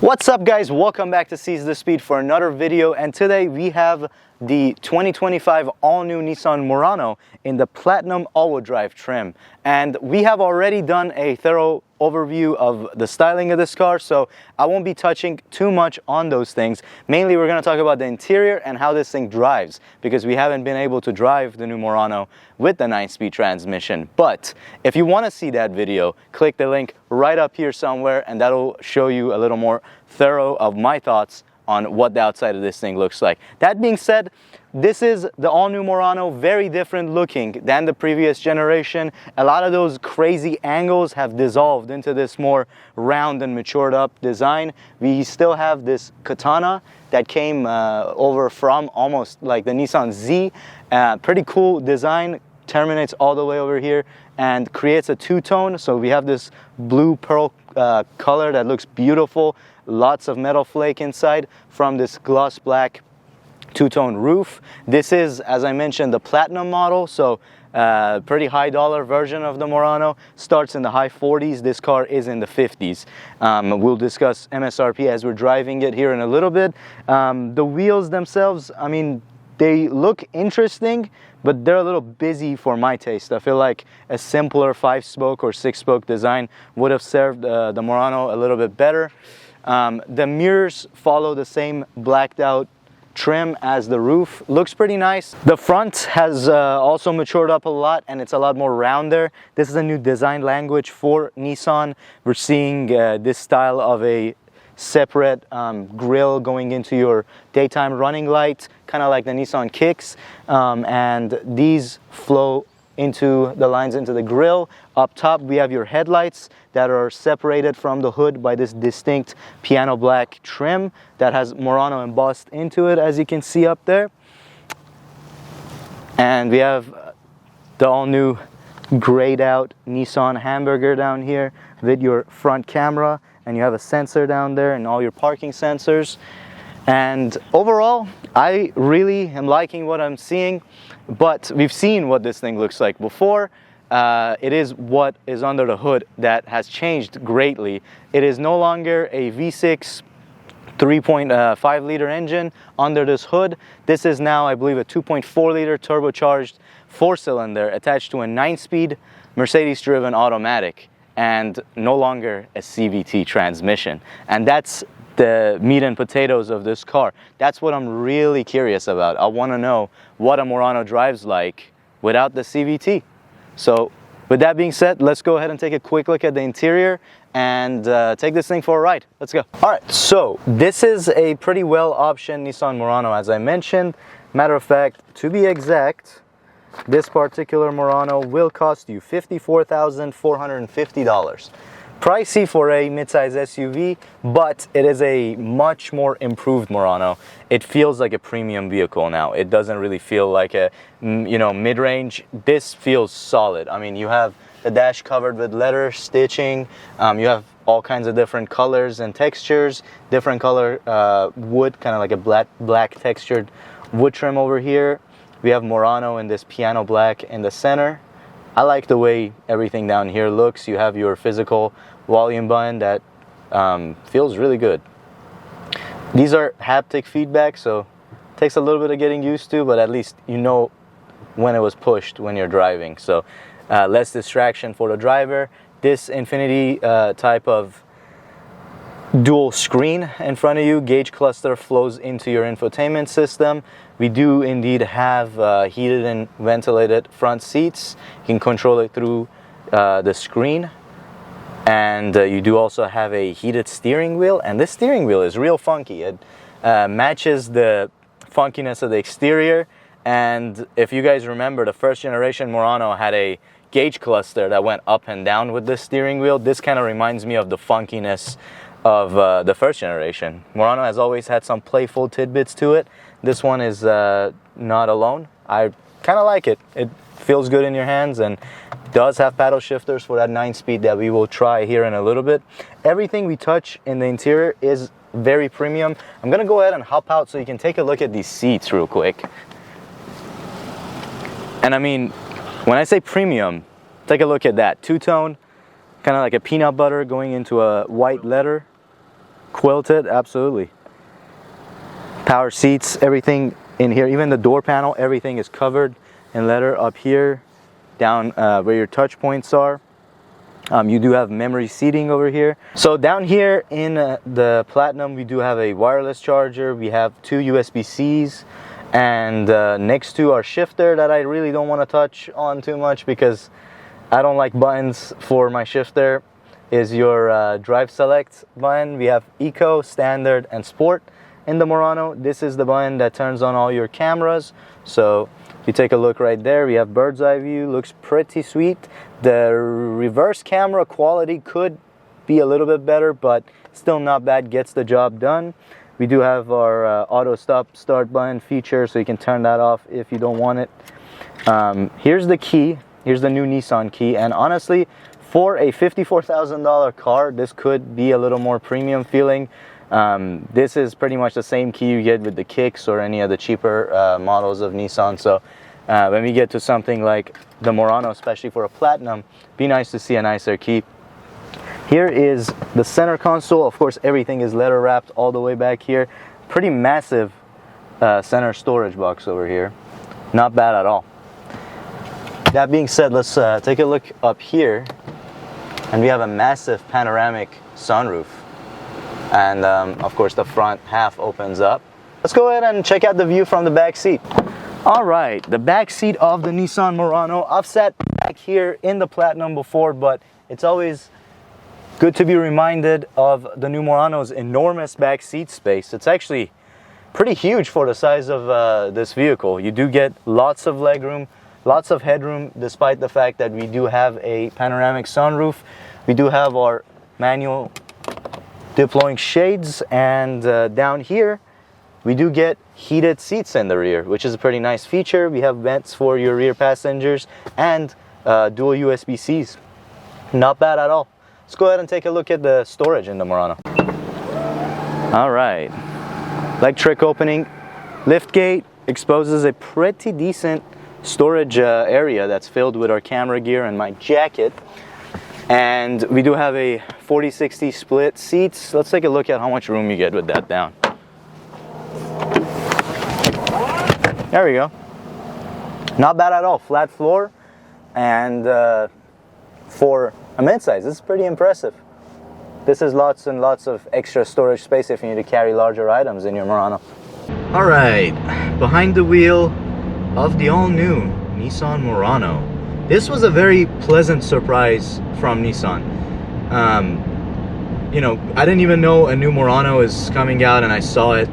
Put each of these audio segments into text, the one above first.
What's up guys, welcome back to Seize the Speed for another video, and today we have the 2025 all-new Nissan Murano in the Platinum all-wheel drive trim. And we have already done a thorough overview of the styling of this car, so I won't be touching too much on those things. Mainly we're going to talk about the interior and how this thing drives, because we haven't been able to drive the new Murano with the 9-speed transmission. But if you want to see that video, click the link right up here somewhere, and that'll show you a little more thorough of my thoughts on what the outside of this thing looks like. That being said, this is the all-new Murano, very different looking than the previous generation. A lot of those crazy angles have dissolved into this more round and matured up design. We still have this katana that came over from almost like the Nissan Z. Pretty cool design, terminates all the way over here and creates a two-tone. So we have this blue pearl color that looks beautiful. Lots of metal flake inside from this gloss black two-tone roof. This is, as I mentioned, the Platinum model, so pretty high dollar version of the Murano. Starts in the high 40s. This car is in the 50s. We'll discuss MSRP as we're driving it here in a little bit. The wheels themselves, I mean, they look interesting, but they're a little busy for my taste. I feel like a simpler 5-spoke or 6-spoke design would have served the Murano a little bit better. The mirrors follow the same blacked out trim as the roof. Looks pretty nice. The front has also matured up a lot, and it's a lot more rounder. This is a new design language for Nissan. We're seeing this style of a separate grille going into your daytime running light, kind of like the Nissan Kicks, and these flow into the lines into the grille. Up top we have your headlights that are separated from the hood by this distinct piano black trim that has Murano embossed into it, as you can see up there. And we have the all-new grayed out Nissan hamburger down here with your front camera, and you have a sensor down there and all your parking sensors. And overall, I really am liking what I'm seeing, but we've seen what this thing looks like before. It is what is under the hood that has changed greatly. It is no longer a V6 3.5 liter engine under this hood. This is now, I believe, a 2.4 liter turbocharged 4-cylinder attached to a 9-speed Mercedes-driven automatic, and no longer a CVT transmission. And that's the meat and potatoes of this car. That's what I'm really curious about. I want to know what a Murano drives like without the CVT. So with that being said, let's go ahead and take a quick look at the interior and take this thing for a ride. Let's go. All right, so this is a pretty well optioned Nissan Murano, as I mentioned. Matter of fact, to be exact, this particular Murano will cost you $54,450. Pricey for a midsize SUV, but it is a much more improved Murano. It feels like a premium vehicle now. It doesn't really feel like a, mid-range. This feels solid. I mean, you have the dash covered with leather stitching. You have all kinds of different colors and textures, different color wood, kind of like a black textured wood trim over here. We have Murano in this piano black in the center. I like the way everything down here looks. You have your physical volume button that feels really good. These are haptic feedback, so it takes a little bit of getting used to, but at least you know when it was pushed when you're driving. So less distraction for the driver. This infinity type of dual screen in front of you, gauge cluster flows into your infotainment system. We do indeed have heated and ventilated front seats. You can control it through the screen, and you do also have a heated steering wheel, and this steering wheel is real funky. It matches the funkiness of the exterior. And if you guys remember, the first generation Murano had a gauge cluster that went up and down with the steering wheel. This kind of reminds me of the funkiness of the first generation. Murano has always had some playful tidbits to it. This one is not alone. I kind of like it. It feels good in your hands and does have paddle shifters for that 9-speed that we will try here in a little bit. Everything we touch in the interior is very premium. I'm gonna go ahead and hop out so you can take a look at these seats real quick. And I mean, when I say premium, take a look at that. Two-tone, kind of like a peanut butter going into a white leather. Quilted, absolutely. Power seats, everything in here, even the door panel, everything is covered in leather up here, down where your touch points are. You do have memory seating over here. So down here in the Platinum, we do have a wireless charger. We have 2 USB-Cs, and next to our shifter that I really don't want to touch on too much because I don't like buttons for my shifter, is your drive select button. We have Eco, Standard, and Sport in the Murano. This is the button that turns on all your cameras. So if you take a look right there, we have bird's eye view, looks pretty sweet. The reverse camera quality could be a little bit better, but still not bad, gets the job done. We do have our auto stop start button feature, so you can turn that off if you don't want it. Here's the key. Here's the new Nissan key, and honestly, for a $54,000 car, this could be a little more premium feeling. This is pretty much the same key you get with the Kicks or any of the cheaper models of Nissan. So when we get to something like the Murano, especially for a Platinum, be nice to see a nicer key. Here is the center console. Of course, everything is leather wrapped all the way back here. Pretty massive center storage box over here. Not bad at all. That being said, let's take a look up here. And we have a massive panoramic sunroof. And of course the front half opens up. Let's go ahead and check out the view from the back seat. All right, the back seat of the Nissan Murano. I've sat back here in the Platinum before, but it's always good to be reminded of the new Murano's enormous back seat space. It's actually pretty huge for the size of this vehicle. You do get lots of legroom, lots of headroom, despite the fact that we do have a panoramic sunroof. We do have our manual deploying shades, and down here we do get heated seats in the rear, which is a pretty nice feature. We have vents for your rear passengers and dual USB-Cs. Not bad at all. Let's go ahead and take a look at the storage in the Murano. All right, electric opening, lift gate exposes a pretty decent storage area that's filled with our camera gear and my jacket. And we do have a 40-60 split seats. Let's take a look at how much room you get with that down. There we go. Not bad at all. Flat floor, and for a midsize, this is pretty impressive. This is lots and lots of extra storage space if you need to carry larger items in your Murano. All right, behind the wheel of the all-new Nissan Murano. This was a very pleasant surprise from Nissan. You know, I didn't even know a new Murano is coming out, and I saw it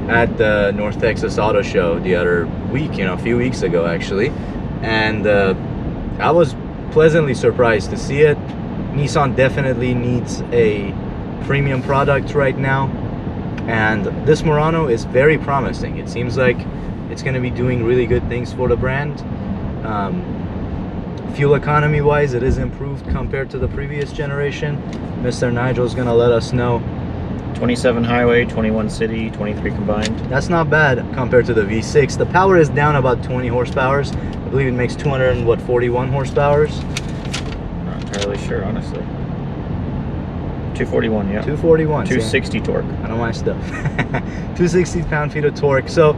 at the North Texas Auto Show the other week, you know, a few weeks ago actually. And I was pleasantly surprised to see it. Nissan definitely needs a premium product right now, and this Murano is very promising. It seems like it's going to be doing really good things for the brand. Fuel economy wise, it is improved compared to the previous generation. Mr. Nigel is going to let us know. 27 highway, 21 city, 23 combined. That's not bad compared to the V6. The power is down about 20 horsepower. I believe it makes 241 horsepower. Not entirely sure, honestly. 241, yeah. 241. 260 torque. I know my stuff. 260 pound-feet of torque. So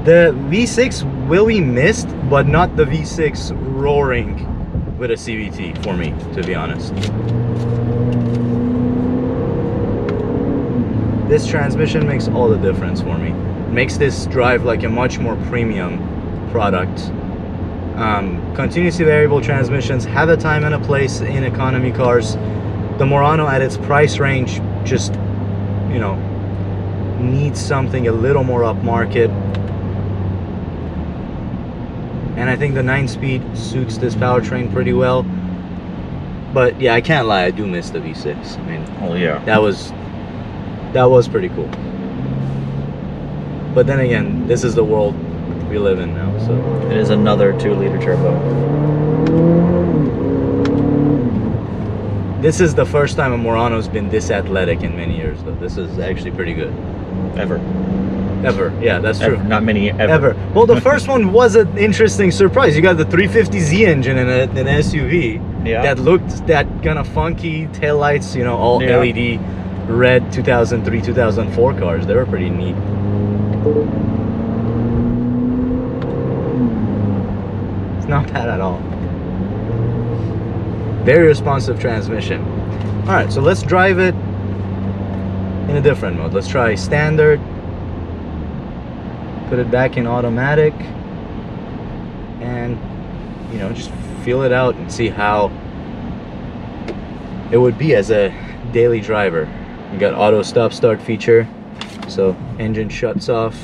the V6 will be missed, but not the V6 roaring with a CVT for me, to be honest. This transmission makes all the difference for me. It makes this drive like a much more premium product. Continuously variable transmissions have a time and a place in economy cars. The Murano at its price range just, you know, needs something a little more upmarket. And I think the 9-speed suits this powertrain pretty well. But yeah, I can't lie, I do miss the V6. I mean, oh yeah, that was pretty cool. But then again, this is the world we live in now, so. It is another 2-liter turbo. This is the first time a Murano's been this athletic in many years, though. This is actually pretty good. Ever, yeah, that's true. Not many ever. Well, the first one was an interesting surprise. You got the 350Z engine in an SUV. Yeah. That looked that kind of funky taillights, you know, all yeah. LED red 2003, 2004 cars. They were pretty neat. It's not bad at all. Very responsive transmission. All right, so let's drive it in a different mode. Let's try standard. Put it back in automatic. And, you know, just feel it out and see how it would be as a daily driver. You got auto stop start feature, so engine shuts off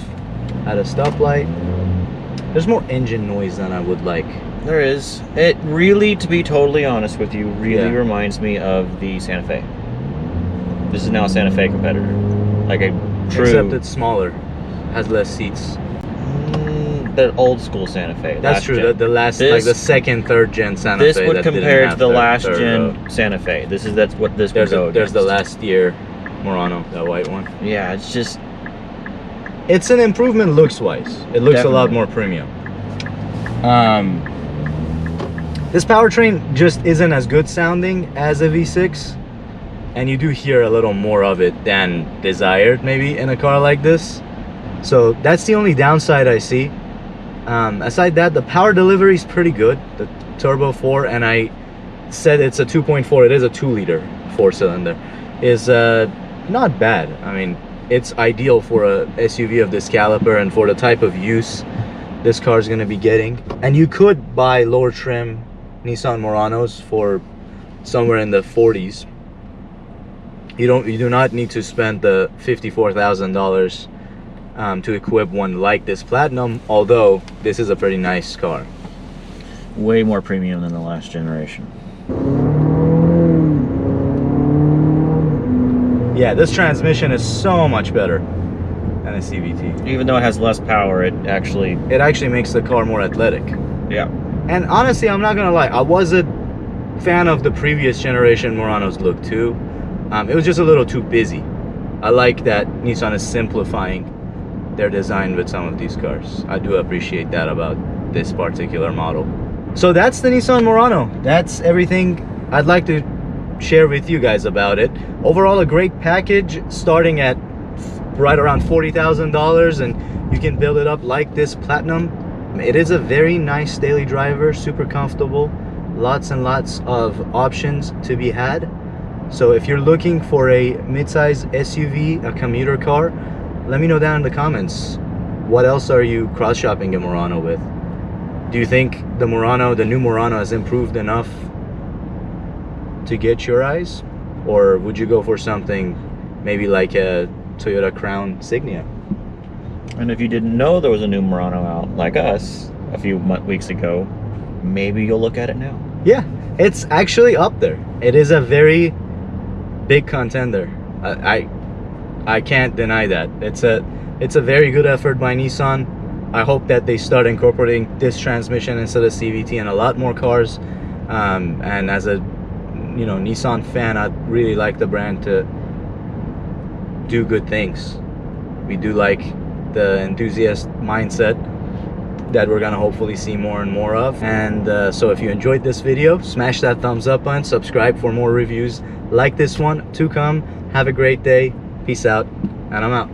at a stoplight. There's more engine noise than I would like. There is. It really, to be totally honest with you, really reminds me of the Santa Fe. This is now a Santa Fe competitor. Like a true... Except it's smaller, has less seats. The old school Santa Fe. That's true. The last, like the second, third gen Santa Fe. This would compare to the last gen Santa Fe. That's what this would go. There's the last year Murano, that white one. Yeah, it's just. It's an improvement looks wise. It looks a lot more premium. This powertrain just isn't as good sounding as a V6, and you do hear a little more of it than desired maybe in a car like this. So that's the only downside I see. Aside that, the power delivery is pretty good. The turbo 4, and I said it's a 2.4. It is a 2-liter 4-cylinder. Is not bad. I mean, it's ideal for a SUV of this caliber and for the type of use this car is going to be getting. And you could buy lower trim Nissan Muranos for somewhere in the 40s. You do not need to spend the $54,000 to equip one like this Platinum, although this is a pretty nice car. Way more premium than the last generation. Yeah, this transmission is so much better than a CVT. Even though it has less power, it actually makes the car more athletic. Yeah. And honestly, I'm not gonna lie, I was a fan of the previous generation Muranos look too. It was just a little too busy. I like that Nissan is simplifying their design with some of these cars. I do appreciate that about this particular model. So that's the Nissan Murano. That's everything I'd like to share with you guys about it. Overall, a great package starting at right around $40,000, and you can build it up like this Platinum. It is a very nice daily driver, super comfortable, lots and lots of options to be had. So if you're looking for a midsize SUV, a commuter car, let me know down in the comments, what else are you cross-shopping a Murano with? Do you think the new Murano has improved enough to get your eyes? Or would you go for something maybe like a Toyota Crown Signia? And if you didn't know there was a new Murano out, like us, a few weeks ago, maybe you'll look at it now. Yeah, it's actually up there. It is a very big contender. I can't deny that. It's a very good effort by Nissan. I hope that they start incorporating this transmission instead of CVT in a lot more cars. And as a Nissan fan, I really like the brand to do good things. We do like the enthusiast mindset that we're gonna hopefully see more and more of. And so if you enjoyed this video, smash that thumbs up button, subscribe for more reviews like this one to come. Have a great day. Peace out, and I'm out.